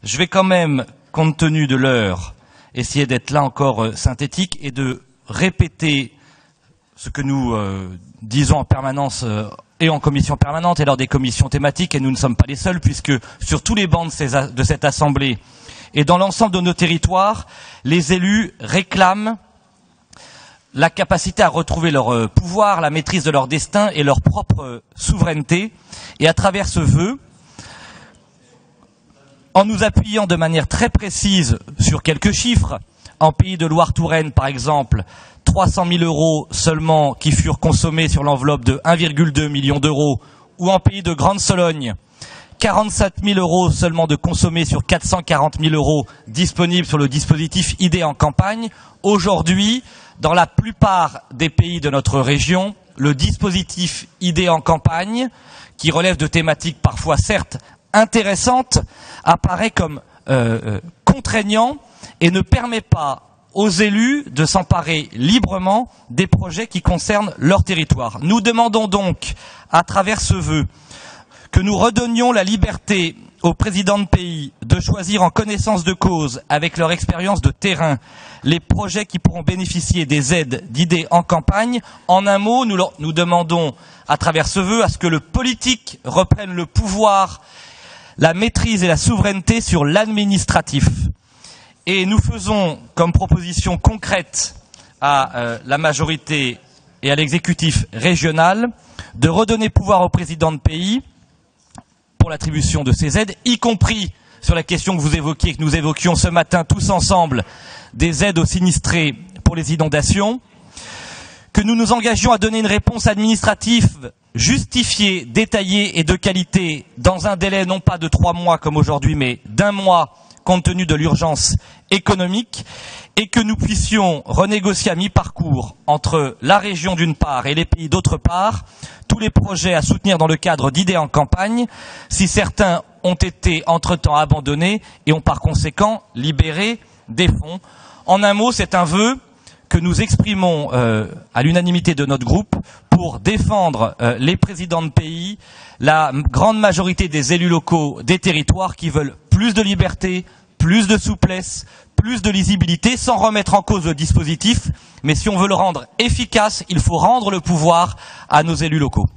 Je vais quand même, compte tenu de l'heure, essayer d'être là encore synthétique et de répéter ce que nous disons en permanence et en commission permanente et lors des commissions thématiques, et nous ne sommes pas les seuls, puisque sur tous les bancs de cette Assemblée et dans l'ensemble de nos territoires, les élus réclament la capacité à retrouver leur pouvoir, la maîtrise de leur destin et leur propre souveraineté. Et à travers ce vœu, en nous appuyant de manière très précise sur quelques chiffres, en Pays de Loire-Touraine par exemple, 300 000 € seulement qui furent consommés sur l'enveloppe de 1,2 million d'euros, ou en Pays de Grande-Sologne, 47 000 € seulement de consommés sur 440 000 € disponibles sur le dispositif Idées en campagne. Aujourd'hui, dans la plupart des pays de notre région, le dispositif Idées en campagne, qui relève de thématiques parfois certes intéressantes, apparaît comme contraignant et ne permet pas aux élus de s'emparer librement des projets qui concernent leur territoire. Nous demandons donc, à travers ce vœu, que nous redonnions la liberté aux présidents de pays de choisir en connaissance de cause, avec leur expérience de terrain, les projets qui pourront bénéficier des aides d'idées en campagne. En un mot, nous demandons, à travers ce vœu, à ce que le politique reprenne le pouvoir, la maîtrise et la souveraineté sur l'administratif. Et nous faisons comme proposition concrète à la majorité et à l'exécutif régional de redonner pouvoir aux présidents de pays pour l'attribution de ces aides, y compris sur la question que vous évoquiez, que nous évoquions ce matin tous ensemble, des aides aux sinistrés pour les inondations, que nous nous engagions à donner une réponse administrative justifiée, détaillée et de qualité dans un délai non pas de 3 mois comme aujourd'hui, mais d'1 mois compte tenu de l'urgence économique, et que nous puissions renégocier à mi-parcours entre la région d'une part et les pays d'autre part tous les projets à soutenir dans le cadre d'idées en campagne, si certains ont été entre-temps abandonnés et ont par conséquent libéré des fonds. En un mot, c'est un vœu que nous exprimons à l'unanimité de notre groupe pour défendre les présidents de pays, la grande majorité des élus locaux des territoires qui veulent plus de liberté, plus de souplesse, plus de lisibilité, sans remettre en cause le dispositif. Mais si on veut le rendre efficace, il faut rendre le pouvoir à nos élus locaux.